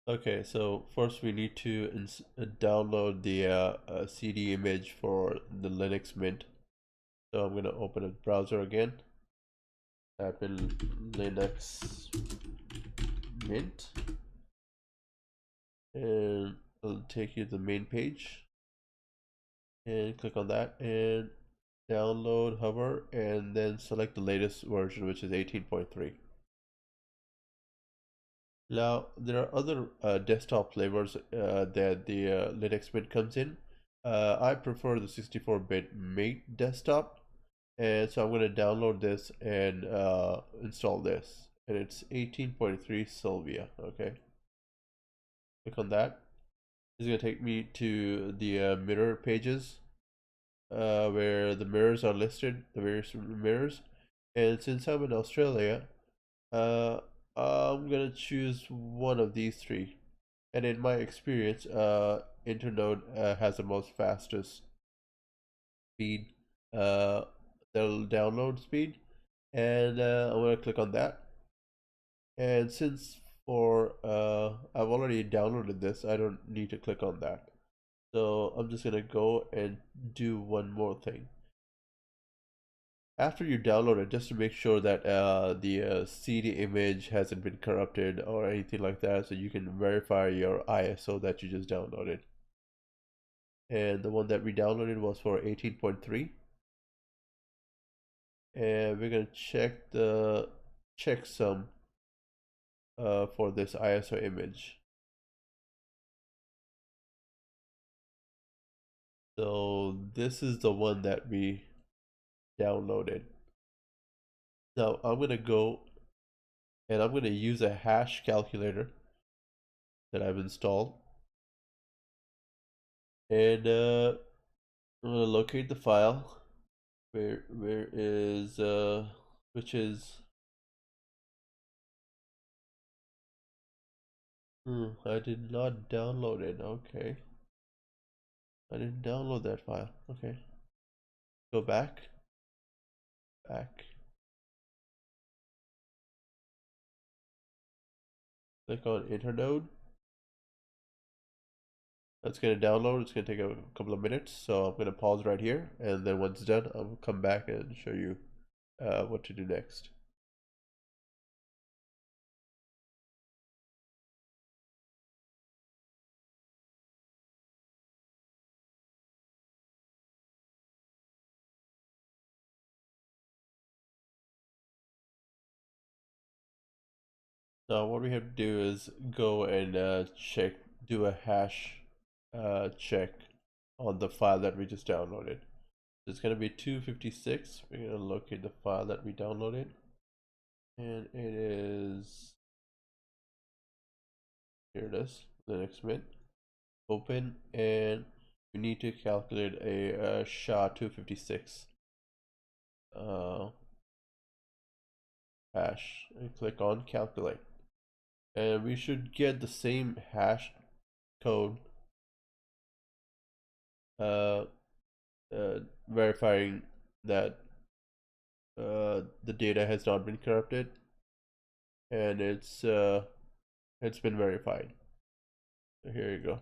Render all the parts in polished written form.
Okay, so first we need to download the CD image for the Linux Mint. So I'm going to open a browser again, type in Linux Mint, and it'll take you to the main page. And click on that and download, hover, and then select the latest version, which is 18.3. Now, there are other desktop flavors that the Linux Mint comes in. I prefer the 64-bit Mate desktop, and so I'm going to download this and install this. And it's 18.3 Sylvia. Okay, click on that. It's going to take me to the mirror pages where the mirrors are listed, the various mirrors. And since I'm in Australia, uh, I'm gonna choose one of these three. And in my experience, Internode has the most fastest speed, uh, the download speed, and I'm gonna click on that. And since I've already downloaded this, I don't need to click on that. So I'm just gonna go and do one more thing. After you download it, just to make sure that the CD image hasn't been corrupted or anything like that, so you can verify your ISO that you just downloaded. And the one that we downloaded was for 18.3, and we're gonna check the checksum for this ISO image. So this is the one that we downloaded. Now I'm gonna go and I'm gonna use a hash calculator that I've installed, and I'm gonna locate the file. Where is which is I did not download it. Okay. I didn't download that file. Okay. Go back. Back. Click on Internode. That's gonna download. It's gonna take a couple of minutes, so I'm gonna pause right here, and then once it's done, I'll come back and show you what to do next. Now what we have to do is go and check, do a hash check on the file that we just downloaded. It's going to be 256. We're going to locate the file that we downloaded, and it is, here it is, Linux Mint. Open, and we need to calculate a SHA-256 uh, hash, and click on calculate, and we should get the same hash code uh, verifying that the data has not been corrupted, and it's been verified. So here you go.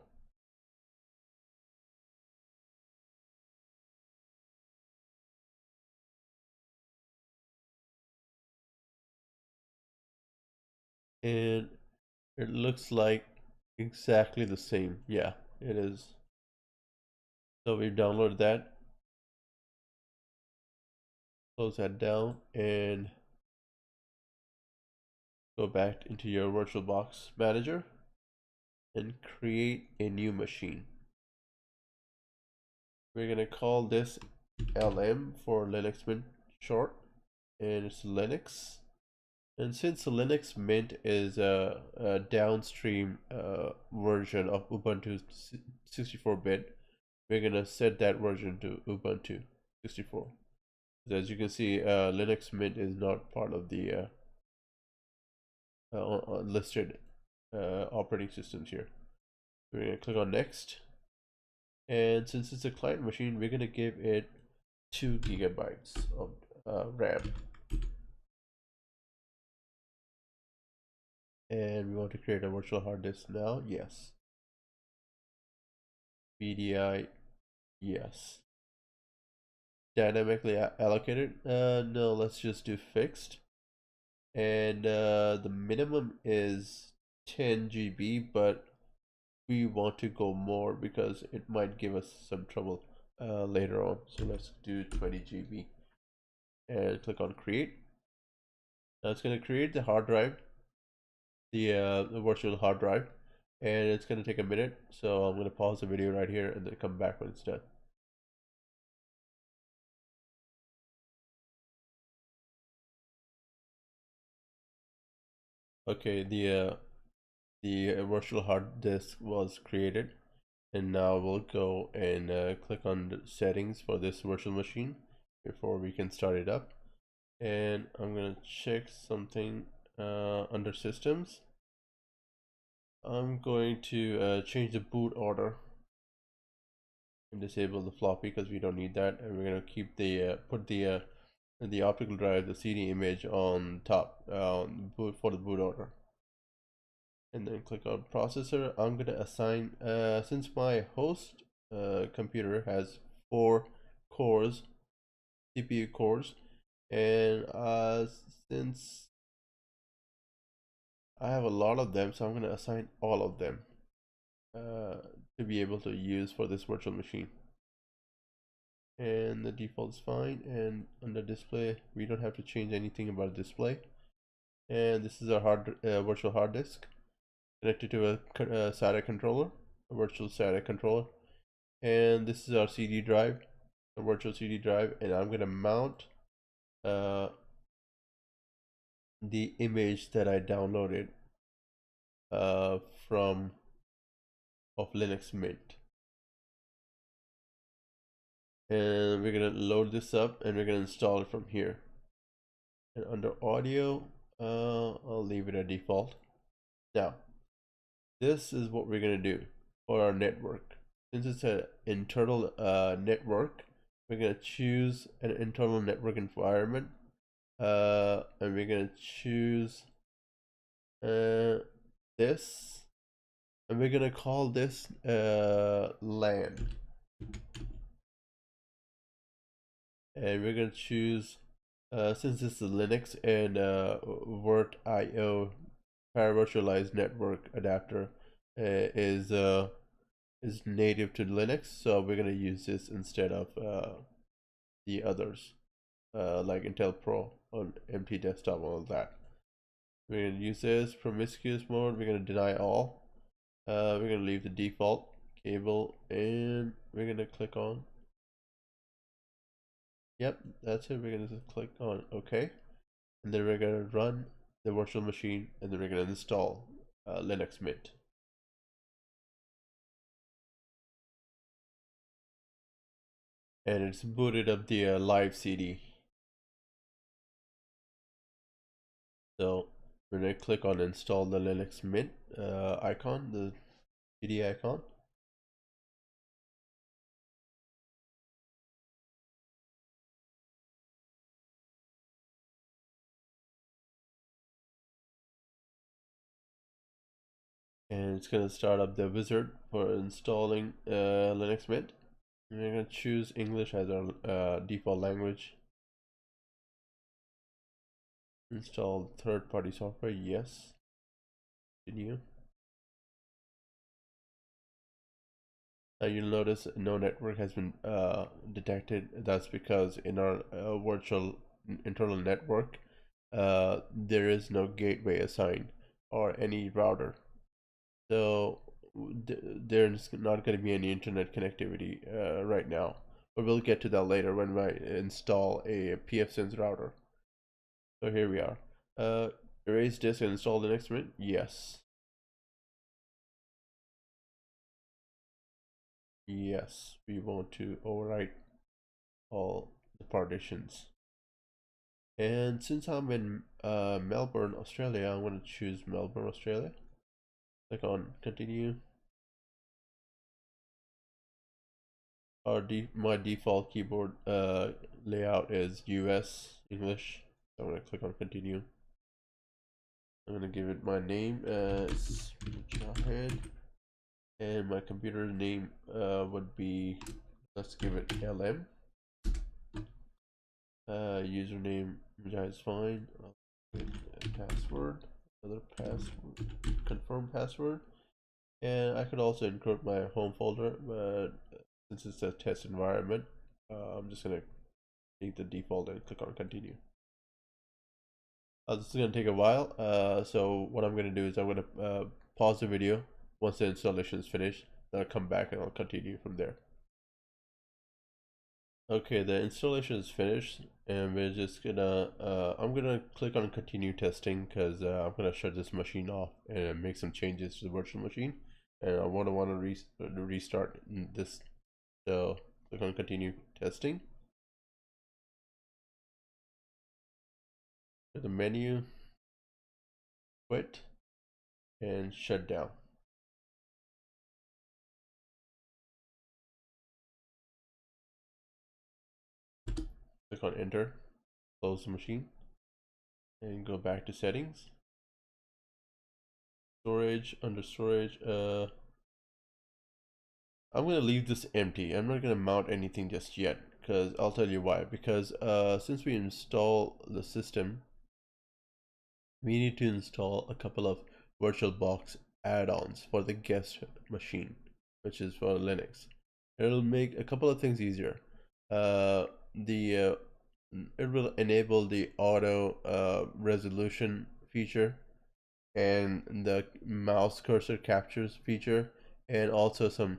And it looks like exactly the same. Yeah, it is. So we downloaded that, close that down, and go back into your VirtualBox Manager and create a new machine. We're gonna call this LM for Linux Mint short, and it's Linux. And since the Linux Mint is a downstream version of Ubuntu 64-bit, we're gonna set that version to Ubuntu 64. As you can see, Linux Mint is not part of the listed operating systems here. We're gonna click on next, and since it's a client machine, we're gonna give it 2 gigabytes of RAM. And we want to create a virtual hard disk now. Yes. VDI. Yes. Dynamically allocated. No, let's just do fixed. And the minimum is 10 GB, but we want to go more because it might give us some trouble later on. So let's do 20 GB and click on create. Now it's going to create the hard drive, the virtual hard drive, and it's going to take a minute. So I'm going to pause the video right here and then come back when it's done. Okay, the virtual hard disk was created, and now we'll go and click on the settings for this virtual machine before we can start it up. And I'm gonna check something under systems. I'm going to change the boot order and disable the floppy because we don't need that, and we're gonna keep the put the optical drive, the CD image on top boot for the boot order. And then click on processor. I'm gonna assign since my host computer has 4 cores, CPU cores, and since I have a lot of them, so I'm gonna assign all of them to be able to use for this virtual machine. And the default is fine, and under display we don't have to change anything about display. And this is our virtual hard disk connected to a SATA controller, a virtual SATA controller. And this is our CD drive, a virtual CD drive, and I'm gonna mount the image that I downloaded from of Linux Mint. And we're gonna load this up and we're gonna install it from here. And under audio, I'll leave it at default. Now, this is what we're gonna do for our network. Since it's an internal network, we're gonna choose an internal network environment, and we're gonna choose this, and we're gonna call this LAN, and we're gonna choose since this is Linux and VirtIO paravirtualized network adapter is native to Linux, so we're gonna use this instead of the others like Intel Pro on empty desktop and all that. We're gonna use this promiscuous mode. We're gonna deny all. We're gonna leave the default cable, and we're gonna click on. Yep, that's it. We're gonna just click on OK, and then we're gonna run the virtual machine, and then we're gonna install Linux Mint. And it's booted up the live CD. So we're gonna click on install the Linux Mint icon, the CD icon. And it's gonna start up the wizard for installing Linux Mint. And we're gonna choose English as our default language. Install third-party software, yes. Continue. Now you'll notice no network has been detected. That's because in our virtual internal network, there is no gateway assigned or any router. So there's not going to be any internet connectivity right now. But we'll get to that later when we install a pfSense router. So here we are. Erase disk and install the next Mint? Yes. Yes, we want to overwrite all the partitions. And since I'm in Melbourne, Australia, I'm going to choose Melbourne, Australia. Click on continue. My default keyboard layout is US English. So I'm going to click on continue. I'm gonna give it my name as Jahed, and my computer name would be, let's give it LM. Username is fine. Password, another password, confirm password, and I could also encrypt my home folder, but since it's a test environment, I'm just gonna take the default and click on continue. This is gonna take a while, so what I'm gonna do is I'm gonna pause the video once the installation is finished. Then I'll come back and I'll continue from there. Okay, the installation is finished, and we're just gonna I'm gonna click on continue testing because I'm gonna shut this machine off and make some changes to the virtual machine, and I want to restart this. So click on continue testing. To the menu, quit, and shut down. Click on enter, close the machine, and go back to settings. Storage, under storage, I'm gonna leave this empty. I'm not gonna mount anything just yet, because I'll tell you why. Because since we install the system, we need to install a couple of VirtualBox add-ons for the guest machine, which is for Linux. It'll make a couple of things easier. The it will enable the auto resolution feature and the mouse cursor captures feature, and also some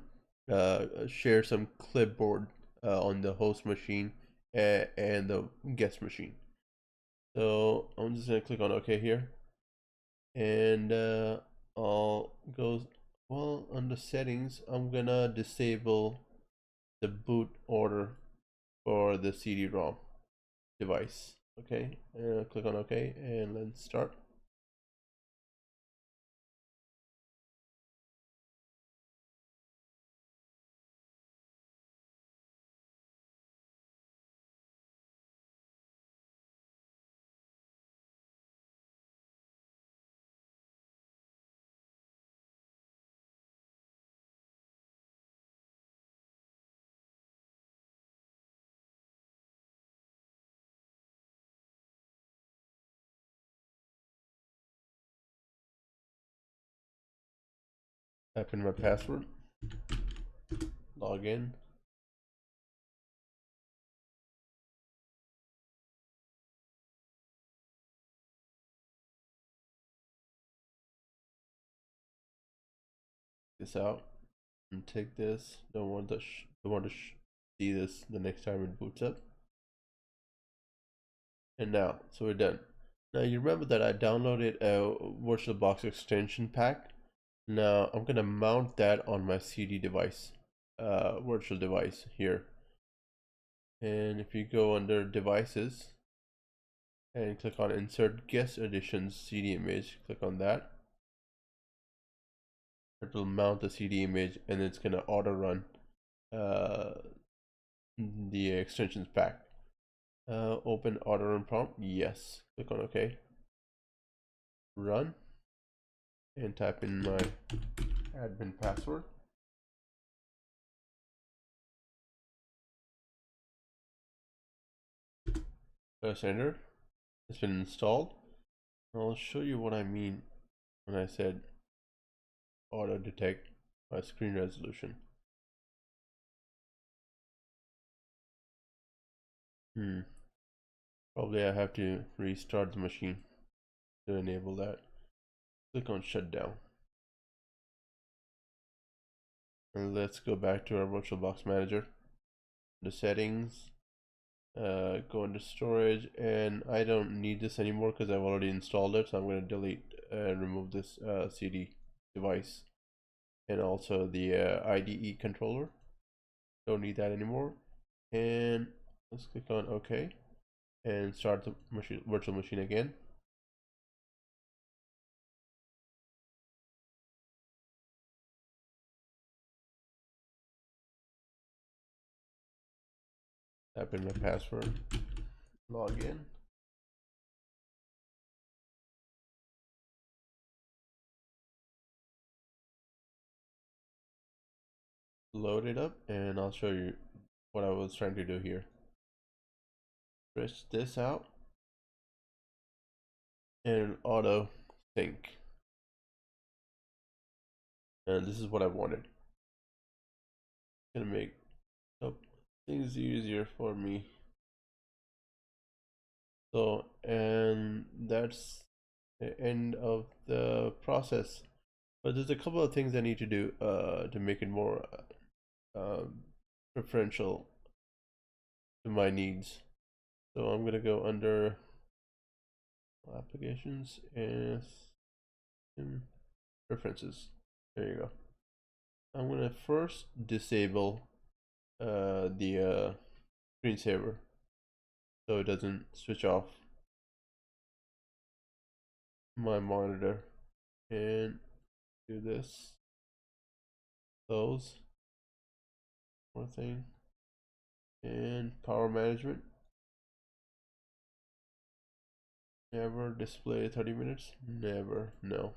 share some clipboard on the host machine and the guest machine. So I'm just gonna click on OK here, and I'll go, well, under settings I'm gonna disable the boot order for the CD-ROM device. Okay, and click on OK, and let's start. Type in my password, log in. This out and take this. Don't want to see this the next time it boots up. And now, so we're done. Now you remember that I downloaded a VirtualBox extension pack. Now I'm gonna mount that on my CD device, virtual device here. And if you go under devices and click on insert guest editions CD image, click on that. It will mount the CD image, and it's gonna auto run the extensions pack. Open auto run prompt, yes. Click on OK. Run, and type in my admin password. Press enter. It's been installed. I'll show you what I mean when I said auto detect my screen resolution. Probably I have to restart the machine to enable that. Click on shutdown. And let's go back to our VirtualBox Manager. The settings, go into storage, and I don't need this anymore because I've already installed it, so I'm going to delete and remove this CD device, and also the IDE controller. Don't need that anymore. And let's click on OK and start the virtual machine again. Type in my password, log in. load it up and I'll show you what I was trying to do here. Stretch this out and auto sync. And this is what I wanted. Gonna make things easier for me. So, and that's the end of the process. But there's a couple of things I need to do to make it more preferential to my needs. So I'm gonna go under applications and preferences. There you go. I'm gonna first disable the screensaver so it doesn't switch off my monitor, and do this, close, more thing, and power management. Never display 30 minutes, never, no.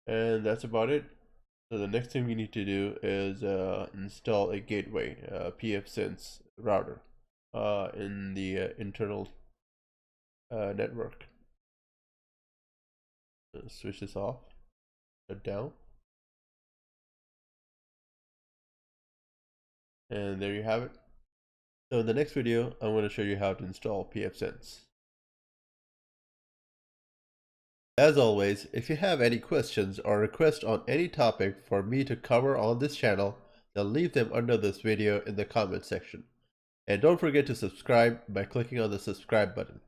And that's about it. So the next thing we need to do is install a gateway, pfSense router in the internal network. Switch this off, shut down, and there you have it. So in the next video, I'm going to show you how to install pfSense. As always, if you have any questions or requests on any topic for me to cover on this channel, then leave them under this video in the comment section. And don't forget to subscribe by clicking on the subscribe button.